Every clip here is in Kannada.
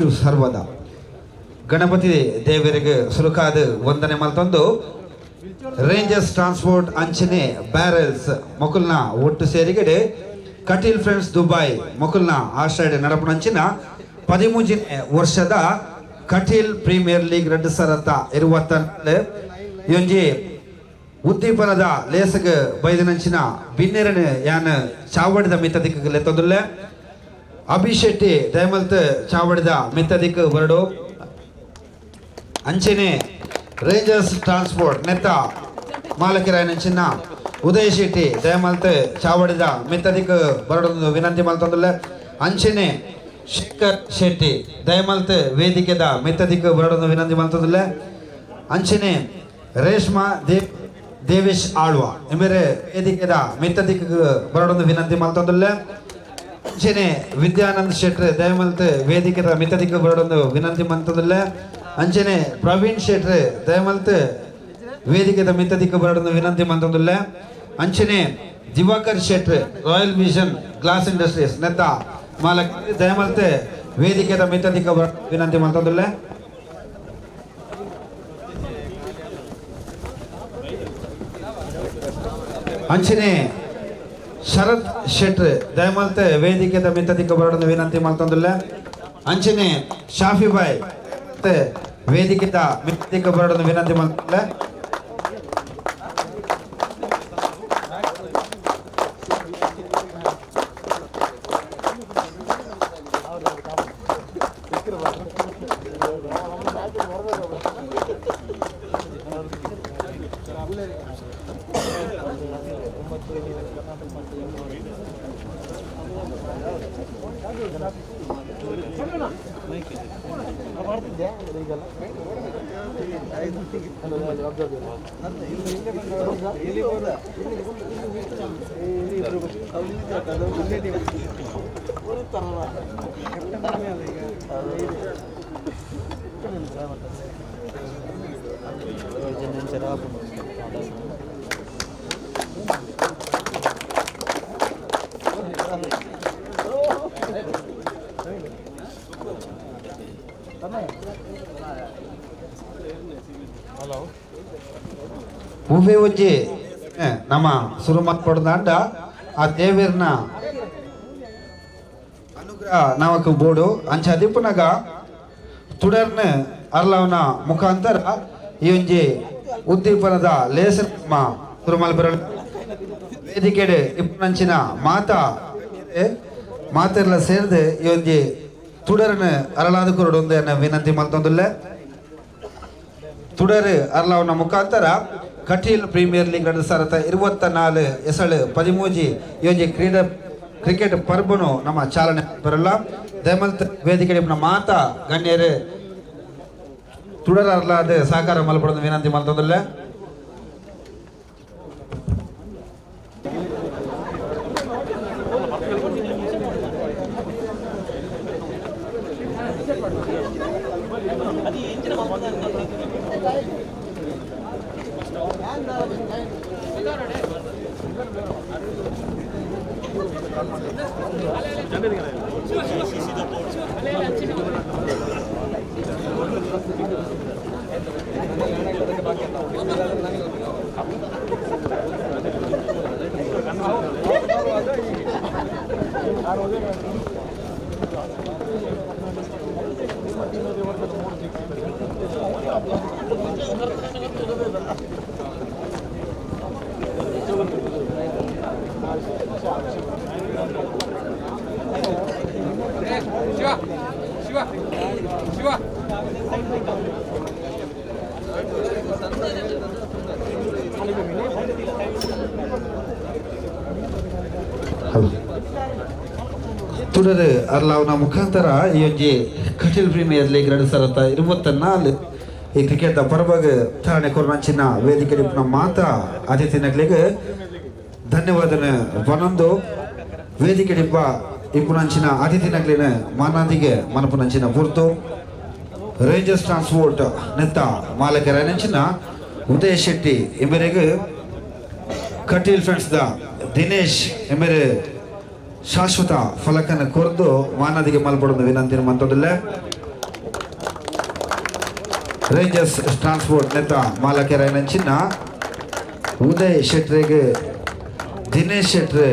ಸರ್ವದ ಗಣಪತಿ ದೇವರಿಗೆ ಸುರುಕಾದ ವಂದನೆ ಮಲ್ತೊಂದು ರೇಂಜರ್ಸ್ ಟ್ರಾನ್ಸ್ಪೋರ್ಟ್ ಅಂಚನೆ ಬ್ಯಾರಲ್ಸ್ ಮೊಕಲ್ನ ಒಟ್ಟು ಸೇರಿಗಡೆ ಕಟೀಲ್ ಫ್ರೆಂಡ್ಸ್ ದುಬೈ ಮೊಕಲ್ನ ಆಶ್ರಯ ನಡಪುನಂಚಿನ 13ನೇ ವರ್ಷದ ಕಟೀಲ್ ಪ್ರೀಮಿಯರ್ ಲೀಗ್ 2024 ಯೊಂಜಿ ಉದ್ದೀಪನದ ಲೇಸಗ ಬೈದನಂಚಿನ ಬಿನ್ನೆರನ ಯಾನ ಚಾವಡಿದ ಮಿತ್ತದಿಕ್ಕ ಲೆತ್ತೊಂದುಲ್ಲೆ ಅಭಿಶೆಟ್ಟಿ ದಯಮಲ್ತ್ ಚಾವಡಿದ ಮಿತ್ತದಿಕ್ಕ ಹೊರಡು ಅಂಚೆನೆ ರೇಂಜರ್ಸ್ ಟ್ರಾನ್ಸ್ಪೋರ್ಟ್ ನೆತ್ತ ಮಾಲಕಿರಾಯನಂಚಿನ ಉದಯ್ ಶೆಟ್ಟಿ ದಯಮಲ್ತ್ ಚಾವಡಿದ ಮಿತ್ತದಿಕ್ಕ ಹೊರಡೊಂದು ವಿನಂತಿ ಮಲ್ತೊಂದುಲ್ಲೆ ಅಂಚೆನೆ ಶೇಖರ್ ಶೆಟ್ಟಿ ದಯಮಲ್ತ್ ವೇದಿಕೆದ ಮಿತ್ತದಿಕ್ಕ ಹೊರಡೊಂದು ವಿನಂತಿ ಮಲ್ತೊಂದುಲ್ಲೆ ಅಂಚೆನೆ ರೇಷ್ಮಾ ದೇವೇಶ್ ಆಳ್ವ ಎಂಬರೆ ವೇದಿಕೆದ ಮಿತ್ತದಿಕ್ಕ ಹೊರಡೊಂದು ವಿನಂತಿ ಮಲ್ತೊಂದುಲ್ಲೆ ಅಂಚೆನೆ ವಿದ್ಯಾನಂದ್ ಶೆಟ್ರೆ ದಯಮಲ್ತ್ ವೇದಿಕೆದ ಮಿತ್ತದಿಕ್ಕ ಹೊರಡೊಂದು ವಿನಂತಿ ಮಲ್ತೊಂದುಲ್ಲೆ ಅಂಚೆನೆ ಪ್ರವೀಣ್ ಶೆಟ್ರೆ ದಯಮಲ್ತ್ ವೇದಿಕೆದ ಮಿತ್ತದಿಕ್ಕ ಹೊರಡೊಂದು ವಿನಂತಿ ಮಲ್ತೊಂದುಲ್ಲೆ ಅಂಚೆನೆ ದಿವಾಕರ್ ಶೆಟ್ರೆ ರಾಯಲ್ ವಿಷನ್ ಗ್ಲಾಸ್ ಇಂಡಸ್ಟ್ರೀಸ್ ನೆತ್ತ ಮಾಲಕ್ ದಯಮಲ್ತ್ ವೇದಿಕೆದ ಮಿತ್ತದಿಕ್ಕ ವಿನಂತಿ ಮಲ್ತೊಂದುಲ್ಲೆ ಅಂಚನೆ ಶರತ್ ಶೆಟ್ರ್ ದಯಮಲ್ತ್ ವೇದಿಕೆದ ಮಿತ್ತದಿಕ್ಕ ಹೊರಡೊಂದು ವಿನಂತಿ ಮಲ್ತೊಂದುಲ್ಲೆ ಅಂಚನೆ ಶಾಫಿಬಾಯ್ ವೇದಿಕೆದ ಮಿತ್ತದಿಕ್ಕ ಹೊರಡೊಂದು ವಿನಂತಿ ಮಲ್ತೊಂದುಲ್ಲೆ ಹೂವೆ ಉಜ್ಜಿ ನಮ್ಮ ಶುರು ಮಾಡ್ಕೊಡ್ದಾಂಡ ಆ ದೇವರನ ಅನುಗ್ರಹ ನಾವಕ್ಕೆ ಬೋಡು ಅಂಚ ದಿಪ್ಪುನಾಗ ತುಡರ್ನ ಅರ್ಲವನ ಮುಖಾಂತರ ಈ ಒಂಜಿ ಉದ್ದೀಪನದ ಲೇಸನ ಶುರು ವೇದಿಕೆಡೆ ಇಪ್ಪನಂಚಿನ ಮಾತೆಲ್ಲ ಸೇರಿದು ಈ ಒಂಜಿ ತುಡರ್ನ ಅರಳಾದ ಕೊರಡೊಂದು ವಿನಂತಿ ಮಲ್ತೊಂದುಲ್ಲೆ ತುಡರ್ ಅರ್ಲವನ ಮುಖಾಂತರ ಕಟೀಲ್ ಪ್ರೀಮಿಯರ್ ಲೀಗ್ 2024 ಎಸಳು 13 ಯೋಜಿ ಕ್ರಿಕೆಟ್ ಪರ್ಬನು ನಮ್ಮ ಚಾಲನೆ ಬರಲ್ಲ ದಯಮಲ್ತ್ ವೇದಿಕೆ ಮಾತಾ ಗಣ್ಯರು ತುಡರ್ ಅರ್ಲಾದ ಸಹಕಾರ ಮಲ್ಪಡೋದು ವಿನಂತಿ ಮಲ್ತೊಂದುಲ್ಲೆ ತುಡರ್ ಅರ್ಲಾವನ ಮುಖಾಂತರ ಈ ಒಂಜಿ ಕಟೀಲ್ ಪ್ರೀಮಿಯರ್ ಲೀಗ್ 2024 ಈ ಕ್ರಿಕೆಟ್ ಪರವಾಗ ಠಾಣೆ ಕೊರ್ನಂಚಿನ ವೇದಿಕೆ ಮಾತ ಅತಿಥಿನಗಳಿಗೆ ಧನ್ಯವಾದನ ವನೊಂದು ವೇದಿಕೆ ಇಪ್ಪುನಂಚಿನ ಅತಿಥಿನಗ್ಲಿನ ಮಾನಾದಿಗೆ ಮನಪುನಂಚಿನ ಪುರ್ತು ರೇಂಜರ್ಸ್ ಟ್ರಾನ್ಸ್ಪೋರ್ಟ್ ನೆತ್ತ ಮಾಲಕರಾಯನಂಚಿನ ಉದಯ್ ಶೆಟ್ಟಿ ಎಂಬರಿಗೆ ಕಟೀಲ್ ಫ್ರೆಂಡ್ಸ್ ದ ದಿನೇಶ್ ಎಂಬರೆ ಶಾಶ್ವತ ಫಲಕನ ಕೊರದು ಮಾನದಿಗೆ ಮಲ್ಪಡೋದು ವಿನಂತಿ ಮಂತೊಂದಿಲ್ಲ ರೇಂಜರ್ಸ್ ಟ್ರಾನ್ಸ್ಪೋರ್ಟ್ ನೆತ್ತ ಮಾಲಕೆರೈನಂಚಿನ ಉದಯ್ ಶೆಟ್ರಿಗೆ ದಿನೇಶ್ ಶೆಟ್ರೆ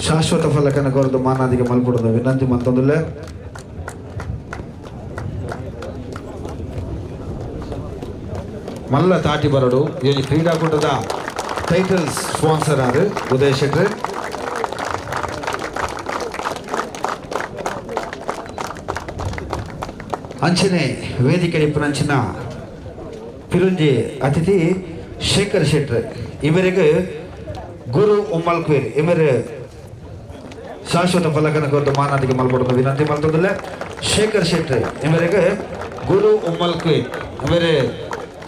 ಶಾಶ್ವತ ಫಲಕನ ಕೊರದು ಮಾನಾದಿಗೆ ಮಲ್ಪಡುದು ವಿನಂತಿ ಮತ್ತೊಂದುಲ್ಲೆ ಮಲ್ಲ ತಾಟಿ ಬರಡು ಈ ಕ್ರೀಡಾಕೂಟದ ಟೈಟಲ್ಸ್ ಸ್ಪಾನ್ಸರ್ ಆರು ಉದಯ್ ಶೆಟ್ರೆ ಅಂಚನೆ ವೇದಿಕೆ ಇಪ್ಪನಂಚಿನ ಪಿರುಂಜಿ ಅತಿಥಿ ಶೇಖರ್ ಶೆಟ್ರೆ ಇವರಿಗೆ ಗುರು ಉಮ್ಮಲ್ಕೇರ್ ಇವರ ಶಾಶ್ವತ ಫಲಕನ ಕೊರದು ಮಾನಾದಿಗೆ ಮಲ್ಪಡುದು ವಿನಂತಿ ಮಲ್ತೊಂದುಲ್ಲೆ ಶೇಖರ್ ಶೆಟ್ರೆ ಇವರಿಗೆ ಗುರು ಉಮ್ಮಲ್ಕೇರ್ ಇವರ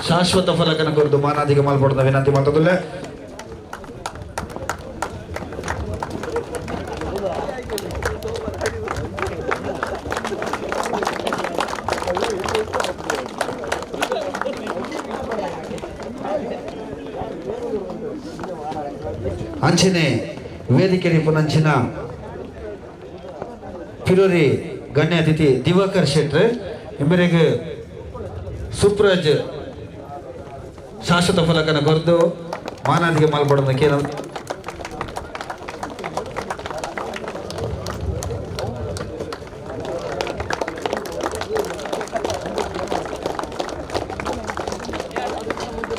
ಶಾಶ್ವತ ಫಲಕನ ಕೊರದು ಮಾನಾದಿಗೆ ಮಲ್ಪಡುದು ವಿನಂತಿ ಮಲ್ತೊಂದುಲ್ಲೆ ಅಂಚನೆ ವೇದಿಕೆ ಪುನಂಚಿನ ಪಿರೂರಿ ಗಣ್ಯ ಅತಿಥಿ ದಿವಾಕರ್ ಶೆಟ್ರೆ ಇವರಿಗೆ ಸುಪ್ರಜ್ ಶಾಶ್ವತ ಫಲಕನ ಕೊರದು ಮಾನಾದಿಗೆ ಮಲ್ಪಡೋದಕ್ಕೆ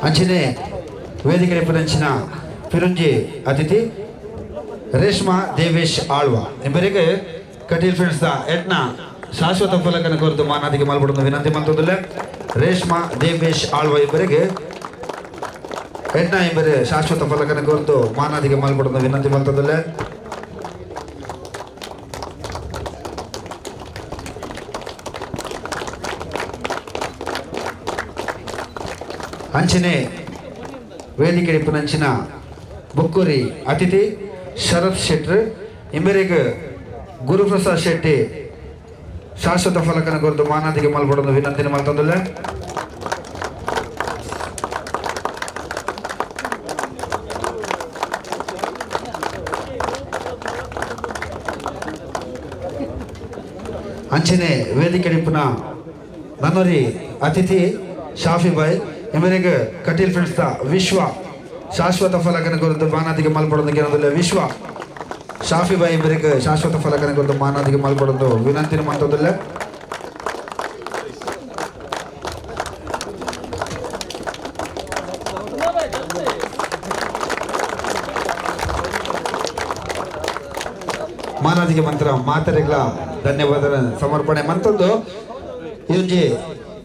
ಅಂಚನೆ ವೇದಿಕೆ ಪುನಂಚಿನ ಪಿರುಂಜಿ ಅತಿಥಿ ರೇಷ್ಮಾ ದೇವೇಶ್ ಆಳ್ವ ಇವರಿಗೆ ಕಟೀಲ್ ಫ್ರೆಂಡ್ಸ್ ಎಟ್ನ ಶಾಶ್ವತ ಫಲಕನ ಕೊರದು ಮಾನಾದಿಗೆ ಮಲ್ಪಡುವುದು ವಿನಂತಿ ಮಲ್ತೊಂದುಲ್ಲೆ ರೇಷ್ಮಾ ದೇವೇಶ್ ಆಳ್ವ ಇವರಿಗೆ ಎಟ್ನ ಇವರ ಶಾಶ್ವತ ಫಲಕನ ಕೊರದು ಮಾನಾದಿಗೆ ಮಲ್ಪಡುವುದು ವಿನಂತಿ ಮಲ್ತೊಂದುಲ್ಲೆ ಅಂಚನೆ ವೇದಿಕೆ ಪುನಂಚಿನ ಬುಕ್ಕೂರಿ ಅತಿಥಿ ಶರತ್ ಶೆಟ್ರ್ ಇವರಿಗೆ ಗುರುಪ್ರಸಾದ್ ಶೆಟ್ಟಿ ಶಾಶ್ವತ ಫಲಕನ ಕೊರದು ಮಾನಾದಿಗೆ ಮಲ್ಪಡುವುದು ವಿನಂತಿ ಮಲ್ತೊಂದುಲ್ಲೆ ಅಂಚನೆ ವೇದಿಕೆ ಪುನ ನನ್ನೂರಿ ಅತಿಥಿ ಶಾಫಿಬಾಯ್ ಇವರಿಗೆ ಕಟೀಲ್ ಫ್ರೆಂಡ್ಸ್ ವಿಶ್ವ ಶಾಶ್ವತ ಫಲಕನ ಕೊರದು ಮಾನಾದಿಗೆ ಮಲ್ಪಡೋದಕ್ಕೆ ಏನಂದ್ರೆ ವಿಶ್ವ ಶಾಫಿಬಾಯಿ ಇವರಿಗೆ ಶಾಶ್ವತ ಫಲಕನ ಕೊರದು ಮಾನಾದಿಗೆ ಮಲ್ಪಡೋದು ವಿನಂತಿ ಮಾಡ್ತೋದಿಲ್ಲ ಮಾನಾದಿಗೆ ಮಂತ್ರ ಮಾತರೆಗಳ ಧನ್ಯವಾದ ಸಮರ್ಪಣೆ ಮತ್ತೊಂದು ಈ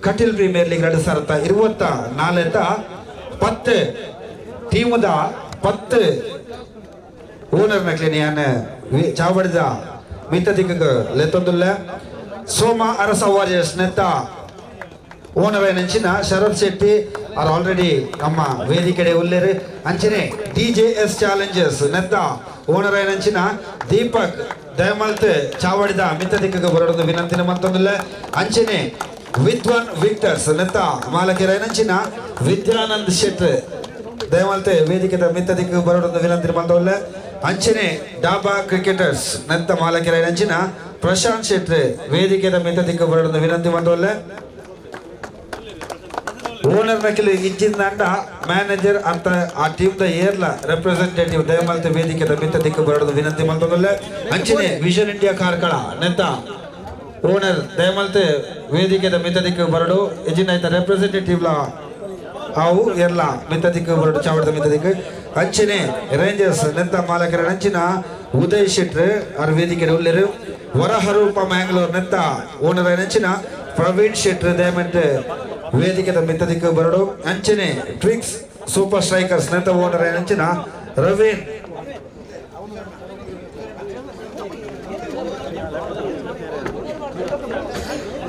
ಕಟೀಲ್ ಪ್ರೀಮಿಯರ್ ಲೀಗ್ 2024 10 ಟೀಮದ 10 ಓನರ್ ನಕ್ಲಿನಿ ಚಾವಡಿದ ಮಿತ್ತದಿಕ್ಕ ಲೆತ್ತೊಂದುಲ್ಲ ಸೋಮ ಅರಸ ವಾರಿಯರ್ಸ್ ನೆತ್ತ ಓನರ್ ನೆಂಚಿನ ಶರತ್ ಶೆಟ್ಟಿ ಆರ್ ಆಲ್ರೆಡಿ ನಮ್ಮ ವೇದಿಕೆ ಉಲ್ಲೇರು ಅಂಚನೆ DJS ಚಾಲೆಂಜರ್ಸ್ ನೆತ್ತ ಓನರ್ ನೆಂಚಿನ ದೀಪಕ್ ದಯಮಲ್ತ್ ಚಾವಡಿದ ಮಿತ್ತದಿಕ್ಕ ಬರೋದು ವಿನಂತಿನ ಮತ್ತೊಂದುಲ್ಲ ಅಂಚನೆ ವಿದ್ವಾನ್ ವಿಕ್ಟರ್ಸ್ ನೆತ್ತ ಮಾಲಕೆರ ನೆಂಚಿನ ವಿದ್ಯಾನಂದ್ ಶೆಟ್ಟಿ ದಯಮಾಲ್ತೆ ವೇದಿಕೆದ ಮಿತ್ತದಿಕ್ಕೆ ಬರೋದು ವಿನಂತಿ ಬಂದವಲ್ಲ ಅಂಚನೆ ಡಾಬಾ ಕ್ರಿಕೆಟರ್ಸ್ ನೆತ್ತ ಮಾಲಕೆರ ಅಂಚಿನ ಪ್ರಶಾಂತ್ ಶೆಟ್ಟಿ ವೇದಿಕೆದ ಮಿತ್ತದಿಕ್ಕೆ ಬರೋದು ವಿನಂತಿ ಬಂದವಲ್ಲ ಓನರ್ ನಕಲಿ ಇಜ್ಜಿನ ಅಂಡ ಮ್ಯಾನೇಜರ್ ಅಂತ ಆ ಟೀಮ್ ದ ಏರ್ಲ ರೆಪ್ರೆಸೆಂಟೇಟಿವ್ ದಯಮಾಲ್ತೆ ವೇದಿಕೆದ ಮಿತ್ತದಿಕ್ಕೆ ಬರೋದು ವಿನಂತಿ ಬಂದವಲ್ಲ ಅಂಚನೆ ವಿಷನ್ ಇಂಡಿಯಾ ಕಾರ್ಕಳ ನೆತ್ತ ಓನರ್ ದಯಮಾಲ್ತೆ ವೇದಿಕೆದ ಮಿತ್ತದಿಕ್ಕೆ ಬರಡು ಇಜ್ಜಿನ ರೆಪ್ರೆಸೆಂಟೇಟಿವ್ ಲ ಅವು ಎಲ್ಲ ಮಿತ್ತದಿಕ್ಕೆ ಬರಡು ಚಾವಡದ ಮಿತ್ತದಿಕ್ಕೆ ಅಂಚನೆ ರೇಂಜರ್ಸ್ ನೆತ್ತ ಮಾಲಕರ ಅಂಚಿನ ಉದಯ್ ಶೆಟ್ರ್ ಅವ್ರ ವೇದಿಕೆ ಉಳ್ಳರು ವರಹರೂಪ ಮ್ಯಾಂಗ್ಳೂರ್ ನೆತ್ತ ಓನರ್ ಅಂಚಿನ ಪ್ರವೀಣ್ ಶೆಟ್ರ್ ದಯಮಂತೆ ವೇದಿಕೆದ ಮಿತ್ತದಿಕ್ಕೆ ಬರಡು ಅಂಚನೆ ಟ್ವಿಕ್ಸ್ ಸೂಪರ್ ಸ್ಟ್ರೈಕರ್ಸ್ ನೆತ್ತ ಓನರ್ ಅಂಚಿನ ರವೀನ್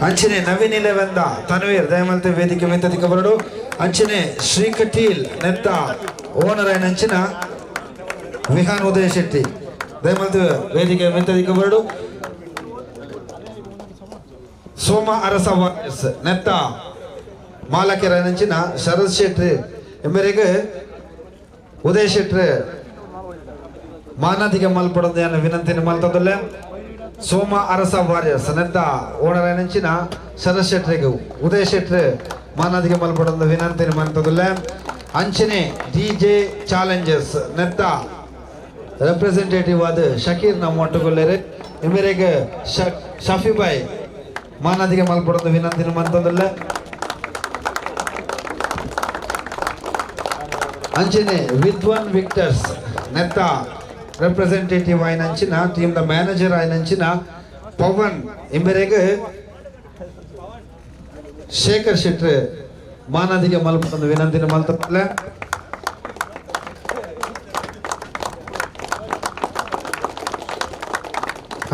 ಅಂಚನೆ ನವೀನ್ 11 ತನ್ವೀರ್ ದಯಮಲ್ತೆ ವೇದಿಕೆ ಮಿತ್ತದಿಕ್ಕೆ ಬರಡು ಅಂಚನೆ ಶ್ರೀ ಕಟೀಲ್ ನೆತ್ತ ಓನರ್ ಅಂಚಿನ ವಿಹಾನ್ ಉದಯ ಶೆಟ್ಟಿ ದಯಮಲ್ತೆ ವೇದಿಕೆ ಮಿತ್ತದಿಕ್ಕೆ ಬರಡು ಸೋಮ ಅರಸ ವಾರಿಯರ್ಸ್ ನೆತ್ತ ಮಾಲಕೆರ ಅಂಚಿನ ಶರತ್ ಶೆಟ್ಟಿ ಎಂಬರಿಗೆ ಉದಯ್ ಶೆಟ್ಟಿ ಮಾನದಿಗೆ ಮಲ್ಪಡೋದು ವಿನಂತಿ ಮಲ್ತದಲ್ಲ ಸೋಮ ಅರಸ ವಾರಿಯರ್ಸ್ ನೆತ್ತ ಓನರ್ ನೆಂಚಿನ ಶರತ್ ಶೆಟ್ರಿಗೆ ಉದಯ್ ಶೆಟ್ರ್ ಮಾನದಿಗೆ ಮಲ್ಪಡೊಂದು ವಿನಂತಿ ಮಂತದುಲ್ಲ ಅಂಚನೆ DJ ಚಾಲೆಂಜರ್ಸ್ ನೆತ್ತ ರೆಪ್ರೆಸೆಂಟೇಟಿವ್ ಆದ ಶಕೀರ್ ನಮ್ಮ ಒಟ್ಟುಗೊಳ್ಳೆರೆ ಇಮರೆಗೆ ಶಫಿಬಾಯ್ ಮಾನದಿಗೆ ಮಲ್ಪಡೊಂದು ವಿನಂತಿ ಮಂತದುಲ್ಲ ಅಂಚನೆ ವಿದ್ವಾನ್ ವಿಕ್ಟರ್ಸ್ ನೆತ್ತ ರೆಪ್ರೆಸೆಂಟೇಟಿವ್ ಆಯ್ನಂಚಿನ ಟೀಮ್ ದ ಮ್ಯಾನೇಜರ್ ಆಯ್ನಂಚಿನ ಪವನ್ ಇಂಬೆರೆಗೆ ಶೇಖರ್ ಶೆಟ್ರ್ ಮಾನದಿಗೆ ಮಲ್ಪೊಂದು ವಿನಂತಿನ ಮಲ್ತಲ್ಲ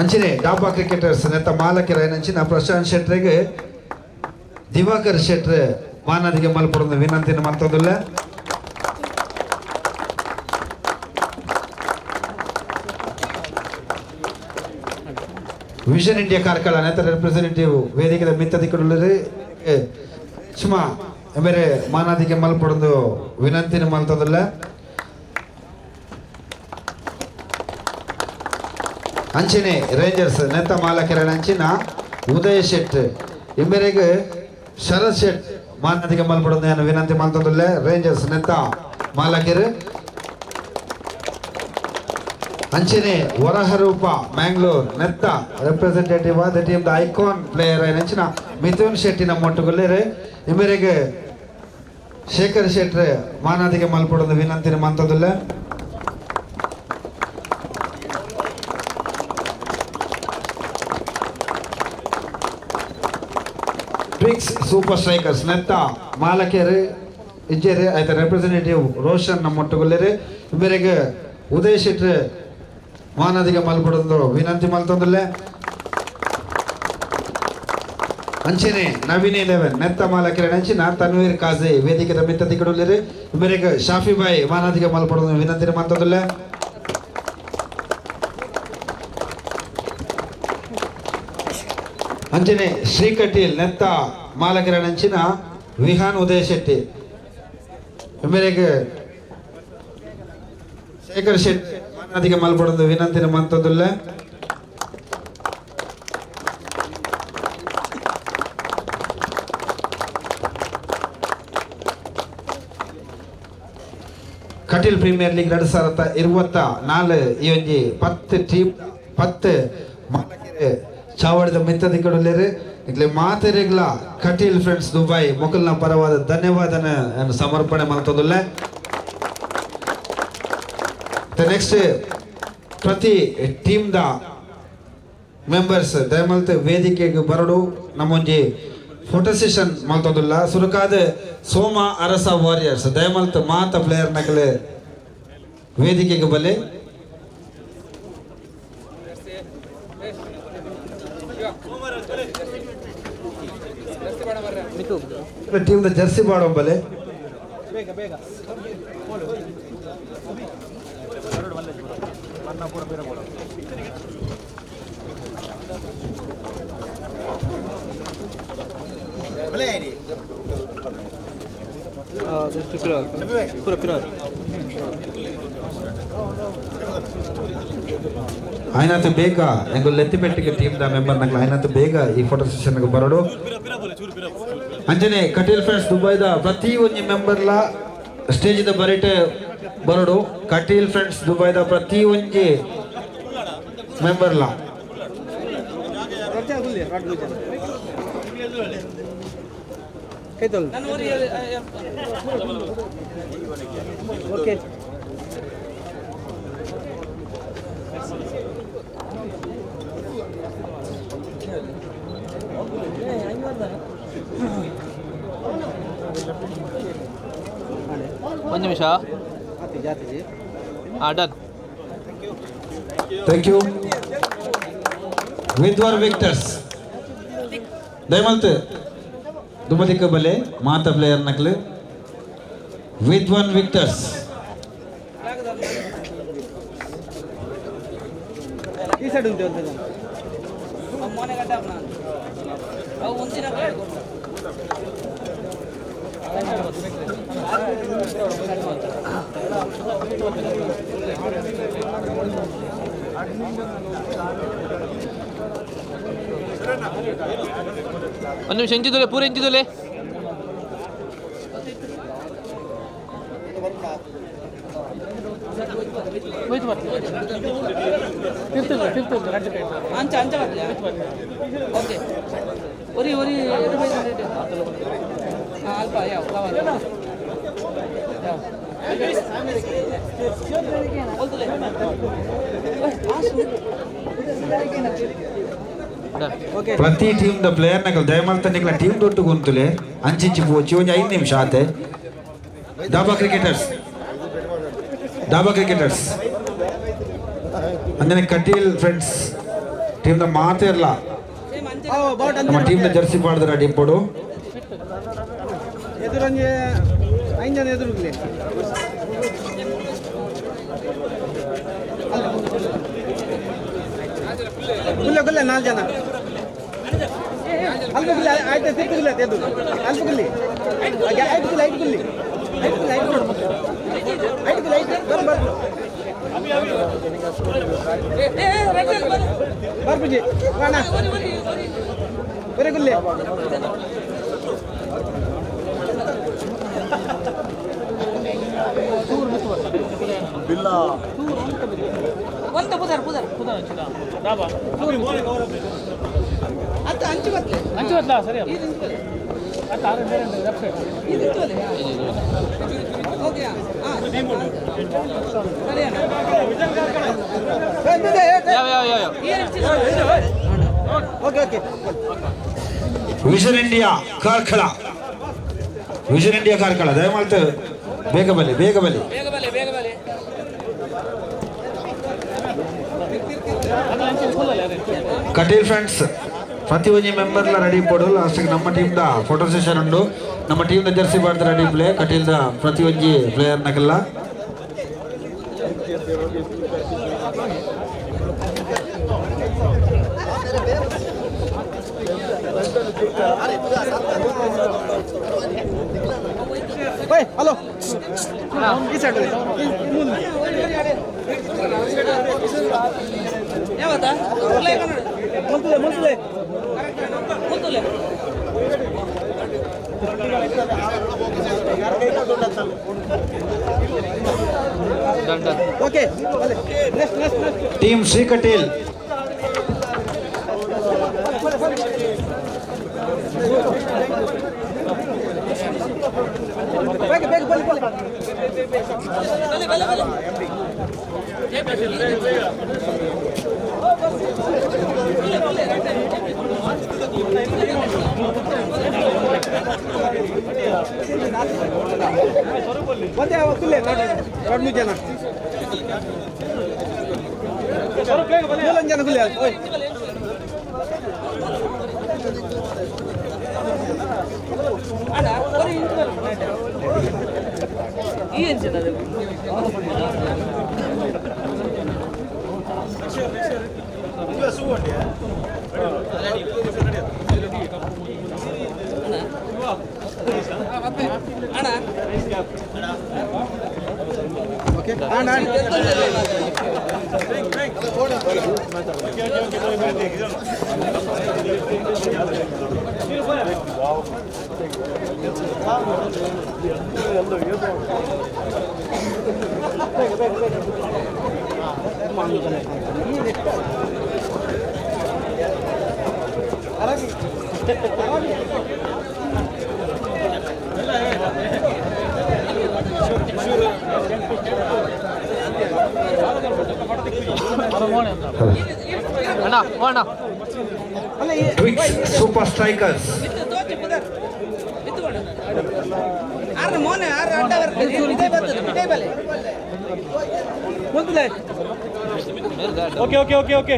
ಅಂಚನೆ ಡಾಬಾ ಕ್ರಿಕೆಟರ್ಸ್ ನೆತ್ತ ಮಾಲಕರ ಆಯ್ನಂಚಿನ ಪ್ರಶಾಂತ್ ಶೆಟ್ರಿಗೆ ದಿವಾಕರ್ ಶೆಟ್ರ್ ಮಾನದಿಗೆ ಮಲ್ಪೊಂದು ವಿನಂತಿನ ಮಲ್ತೋದಿಲ್ಲ ವಿಷನ್ ಇಂಡಿಯಾ ಕಾರ್ಕಳ ನೇತರ ರೆಪ್ರೆಸೆಂಟೇಟಿವ್ ವೇದಿಕೆದ ಮಿತ್ತದಿಕ್ಕುಳ್ಳರು ಸುಮಾ ಬೇರೆ ಮಾನಾದಿಗೆ ಮಲ್ಪಡೊಂದು ವಿನಂತಿನ ಮಲ್ತದಲ್ಲ ಅಂಚನೆ ರೇಂಜರ್ಸ್ ನೆತ್ತ ಮಾಲಕರ ಅಂಚಿನ ಉದಯ ಶೆಟ್ ಇಂಬೆರೆಗೆ ಶರತ್ ಶೆಟ್ ಮಾನಾದಿಗೆ ಮಲ್ಪಡೊಂದು ವಿನಂತಿ ಮಲ್ತದಲ್ಲ ರೇಂಜರ್ಸ್ ನೆತ್ತ ಮಾಲಕರು ಅಂಚನೆ ವರಹರೂಪ ಮ್ಯಾಂಗ್ಳೂರ್ ನೆತ್ತ ರೆಪ್ರೆಸೆಂಟೇಟಿವ್ ಆದ ಟೀಮ್ ದ ಐಕಾನ್ ಪ್ಲೇಯರ್ ನೆಂಚಿನ ಮಿಥುನ್ ಶೆಟ್ಟಿ ನಮ್ಮ ಒಟ್ಟುಗೊಳ್ಳೆರೆ ಇವರಿಗೆ ಶೇಖರ್ ಶೆಟ್ರ್ ಮಾನಾದಿಗೆ ಮಲ್ಪಡೊಂದು ವಿನಂತಿನ ಮಂತದಿಲ್ಲ ಟ್ವಿಕ್ಸ್ ಸೂಪರ್ ಸ್ಟ್ರೈಕರ್ಸ್ ನೆತ್ತ ಮಾಲಕೇರು ಇಜ್ಜೇರಿ ಆಯ್ತ ರೆಪ್ರೆಸೆಂಟೇಟಿವ್ ರೋಷನ್ ನಮ್ಮ ಒಟ್ಟುಗೊಳ್ಳೆರೆ ಇವರಿಗೆ ಉದಯ್ ಶೆಟ್ರ್ ಮಾನದಿಗೆ ಮಲ್ಪಡೊಂದು ವಿನಂತಿ ಮಲ್ತೊಂದಿಲ್ಲ ಅಂಚನೆ ನವೀನ್ 11 ನೆತ್ತ ಮಾಲಕರ ಅಂಚಿನ ತನ್ವೀರ್ ಕಾಜಿ ವೇದಿಕೆದ ಮಿತ್ತದಿಕ್ಕುಳ್ಳರು ಇವರಿಗೆ ಶಾಫಿಬಾಯಿ ಮಾನದಿಗೆ ಮಲ್ಪಡೊಂದು ವಿನಂತಿ ಮಲ್ತೊಂದಿಲ್ಲ ಅಂಚನೆ ಶ್ರೀಕಟೀಲ್ ನೆತ್ತ ಮಾಲಕರ ಅಂಚಿನ ವಿಹಾನ್ ಉದಯ್ ಶೆಟ್ಟಿ ಇವರಿಗೆ ಶೇಖರ್ ಶೆಟ್ಟಿ ಮಾನದಿಗೆ ಮಲ್ಪಡೊಂದು ವಿನಂತಿನ ಮಂತದಿಲ್ಲ ಕಟೀಲ್ ಪ್ರೀಮಿಯರ್ ಲೀಗ್ 2024 ಈ ಒಂಜಿ 10 ಟೀಮ್ 10 ಮಾಲಕರು ಚಾವಡಿದ ಮಿತ್ತದಿಕ್ಕುಳ್ಳರು ಇಟ್ಲೆ ಮಾತೆರೆಗ್ಲ ಕಟೀಲ್ ಫ್ರೆಂಡ್ಸ್ ದುಬೈ ಮೊಕಲ್ನ ಪರವಾದ ಧನ್ಯವಾದನ ಸಮರ್ಪಣೆ ಮಲ್ತೊಂದಿಲ್ಲ ನೆಕ್ಸ್ಟ್ ಪ್ರತಿ ಟೀಮ್ ದ ಮೆಂಬರ್ಸ್ ದಯಮಲ್ತ ವೇದಿಕೆಗೆ ಬರಡು ನಮ್ಮೊಂಜಿ ಫೋಟೋ ಸೆಷನ್ ಮಲ್ತೊಂದಿಲ್ಲ ಸುರುಕಾದ ಸೋಮ ಅರಸ ವಾರಿಯರ್ಸ್ ದಯಮಲ್ತ ಮಾತ ಪ್ಲೇಯರ್ ನಕಲೆ ವೇದಿಕೆಗೆ ಬಲೆ ಟೀಮ್ ದ ಜರ್ಸಿ ಬಾಡೋ ಬಲೆ ಆಯ್ನಾತು ಬೇಗ ಎಂಗು ಲೆತ್ತಿಪೆಟ್ಟಿಗೆ ಟೀಮ್ ದ ಮೆಂಬರ್ ನಕ್ಲ ಆಯ್ನಾತು ಬೇಗ ಈ ಫೋಟೋ ಸೆಷನ್ ಬರಡು ಅಂಜನೆ ಕಟೀಲ್ ಫ್ರೆಂಡ್ಸ್ ದುಬೈದ ಪ್ರತಿ ಒಂಜಿ ಮೆಂಬರ್ಲ ಸ್ಟೇಜ್ ದ ಬರಿಟೆ ಬರಡು ಕಟೀಲ್ ಫ್ರೆಂಡ್ಸ್ ದುಬೈದ ಪ್ರತಿ ಒಂಜಿ ಮೆಂಬರ್ಲ ಓಕೆ ಒಂದು ನಿಮಿಷ ಡನ್ ಥ್ಯಾಂಕ್ ಯು ವಿದ್ವಾನ್ ವಿಕ್ಟರ್ಸ್ ದಯಮಲ್ತ್ ದುಮದಿಕ್ಕ ಬಲೆ ಮಾತ ಪ್ಲೇಯರ್ ನಕ್ಲು ವಿದ್ವಾನ್ ವಿಕ್ಟರ್ಸ್ ಈ ಸೈಡ್ ಉಂಟು ಒಂದು ನಿಮಿಷ ಎಂಚಿದಲೆ ಪೂರ ಎಂಚಿದಲೆ ಅಂಚ ಅಂಚ ಬರಲಿ ಓಕೆ ಒರಿ ಒರಿ ಅಲ್ಪ ಯಾವ ಪ್ರತಿ ಟೀಮ್ ದ ಪ್ಲೇಯರ್ ನಗಲ್ ದಯಮಾಡ್ತಾ ನಿಗಳ ಟೀಮ್ ದೊಟ್ಟು ಗೊಂತುಲೆ ಅಂಚಿಂಚಿ ಪೋಚಿ ಒಂದು 5 ನಿಮಿಷ ಆತೆ ದಾಬಾ ಕ್ರಿಕೆಟರ್ಸ್ ಅಂದ್ರೆ ಕಟೀಲ್ ಫ್ರೆಂಡ್ಸ್ ಟೀಮ್ ದ ಮಾತೇ ಇರಲ್ಲ ನಮ್ಮ ಟೀಮ್ ದ ಜರ್ಸಿ ಪಾಡಿದ್ರೆ ಡಿಪ್ಪೋಡು ಎದುರಂಗೆ 5 ಜನ ಎದುರುಗ್ಲಿ ಗುಲ್ಲ 4 ಜನ ಅಲ್ಪಗುಲ್ಲಿ ಆಯ್ತು ಸಿಕ್ಕುಗಿಲ್ಲ ಎದು ಅಲ್ಪಗುಲ್ಲಿ ಐದು ಬರ್ಬುಜಿ ಬಾಣ ಬರೀ ಗುಲ್ಲಿ ಬಿಲ್ಲ ಒಂದು ಪುದರ್ ಡಾಬಾ ಅದು ಅಂಚು ಬತ್ತಲ ಸರಿ ಅದು ಆರು ಲೆಫ್ಟ್ ಸೈಡ್ ಇದು ಇತ್ತಲೆ okay okay vision India Karkala ದಯಮಾಡ್ತು ಬೇಗ ಬಲಿ ಕಟೀಲ್ ಫ್ರೆಂಡ್ಸ್ ಪ್ರತಿ ಒಂಜಿ ಮೆಂಬರ್ಲ ರೆಡಿ ಪೋಡು ಲಾಸ್ಟಿಗೆ ನಮ್ಮ ಟೀಮ್ ದ ಫೋಟೋ ಸೆಷನ್ ಉಂಡು ನಮ್ಮ ಟೀಮ್ ದ ಜರ್ಸಿ ಬಾಡ್ದ ರೆಡಿ ಪ್ಲೇ ಕಟೀಲ್ ದ ಪ್ರತಿ ಒಂಜಿ ಪ್ಲೇಯರ್ ನಕಲ್ಲ ಹಲೋ ಈ ಸೈಡ್ ಮುಂದೆ ಓಕೆ ಟೀಮ್ ಶ್ರೀ ಕಟೀಲ್ ಒಂದೇ ಕುಲ್ಲೆ 2 ಜನ 4 ಜನ ಕುಲ್ಲೆ super strikers okay okay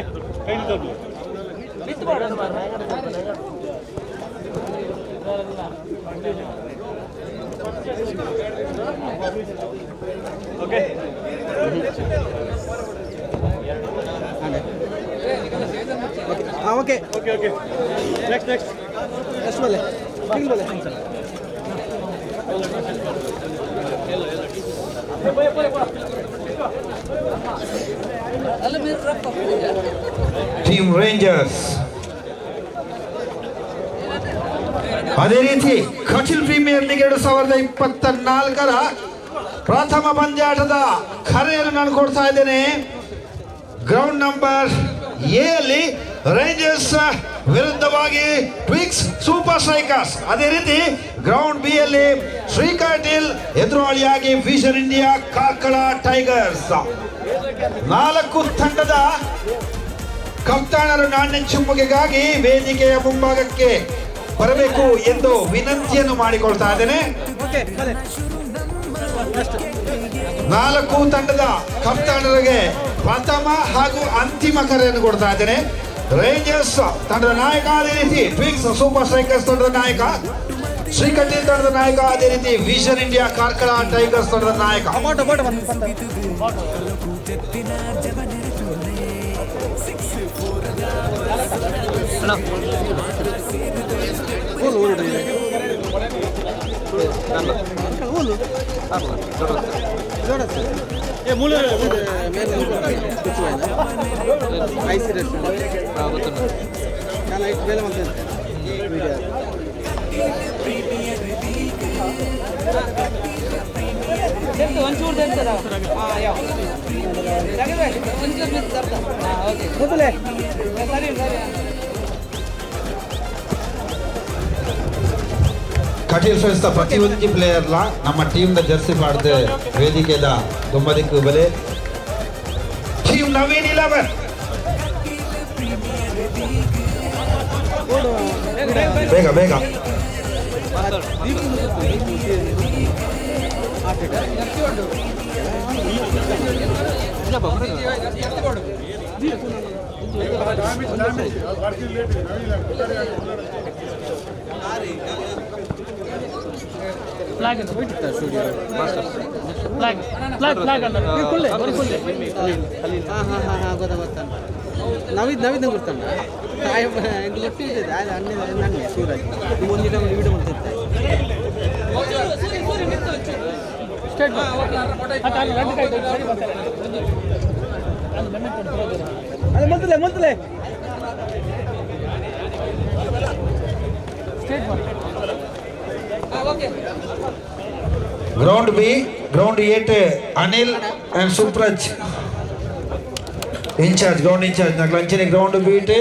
next बोले Team Rangers ಅದೇ ರೀತಿ ಕಚಿಲ್ ಪ್ರೀಮಿಯರ್ ಲೀಗ್ 2024ರ ಪ್ರಥಮ ಪಂದ್ಯಾಟದ ಕರೆಯನ್ನು ನಾನು ಕೊಡ್ತಾ ಇದ್ದೇನೆ. ಗ್ರೌಂಡ್ ನಂಬರ್ ಎ ಅಲ್ಲಿ ರೇಂಜರ್ಸ್ ವಿರುದ್ಧವಾಗಿ ಟ್ವಿಕ್ಸ್ ಸೂಪರ್ ಸ್ಟ್ರೈಕರ್ಸ್. ಅದೇ ರೀತಿ ಗ್ರೌಂಡ್ ಬಿ ಅಲ್ಲಿ ಶ್ರೀಕಾಟಿಲ್ ಎದುರಾಳಿಯಾಗಿ ವಿಷನ್ ಇಂಡಿಯಾ ಕಾರ್ಕಳ ಟೈಗರ್ಸ್. 4 ತಂಡದ ಕಪ್ತಾನರು ನಾಣ್ಯ ಚುಮ್ಮುಗೆಗಾಗಿ ವೇದಿಕೆಯ ಮುಂಭಾಗಕ್ಕೆ ಬರಬೇಕು ಎಂದು ವಿನಂತಿಯನ್ನು ಮಾಡಿಕೊಳ್ತಾ ಇದ್ದೇನೆ. 4 ತಂಡದ ಕಪ್ತಾನರಿಗೆ ಪ್ರಥಮ ಹಾಗೂ ಅಂತಿಮ ಕರೆಯನ್ನು ಕೊಡ್ತಾ ಇದ್ದೇನೆ. ರೇಂಜರ್ಸ್ ತಂಡದ ನಾಯಕ, ಅದೇ ರೀತಿ ಟ್ವಿಕ್ಸ್ ಸೂಪರ್ ಸ್ಟ್ರೈಕರ್ಸ್ ತಂಡದ ನಾಯಕ, ಶ್ರೀಕಂಠಿ ತಂಡದ ನಾಯಕ, ಅದೇ ರೀತಿ ವಿಷನ್ ಇಂಡಿಯಾ ಕಾರ್ಕಳ ಟೈಗರ್ಸ್ ತಂಡದ ನಾಯಕ. ಒಂಚೂರು ಕಟೀಲ್ ಫ್ರೆಂಡ್ಸ್ ಪ್ರತಿಯೊಂದು ಪ್ಲೇಯರ್ಲ ನಮ್ಮ ಟೀಮ್ ದ ಜರ್ಸಿ ಪಾಡ್ದೆ ವೇದಿಕೆದ ದೊಂಬದಿಕ್ಕು ಬೆಲೆ ಟೀಮ್ ನವೀನ್ 11 ಬೇಗ ಬೇಗ ಫ್ಲಾಗ್ ಅಂತ ಫ್ಲಾಗ್ ಅಂತ ಗೊತ್ತಾಗ ನವಿದ್ ಗೊತ್ತಾನ ಗೊತ್ತಿರ್ತದೆ ಅದು ಅಣ್ಣ ಸೂರಾಜ್ ಒಂದು ವಿಡಿಯೋ ಮಾಡ್ತಿರ್ತಾರೆ. ಸ್ಟೇಟ್ ಅದು ಮೊದಲೇ state ground B ground 8 Anil and Supraj incharge ground incharge ನಗ್ಲಂಚಿನ ಗ್ರೌಂಡ್ ಬೀಟ್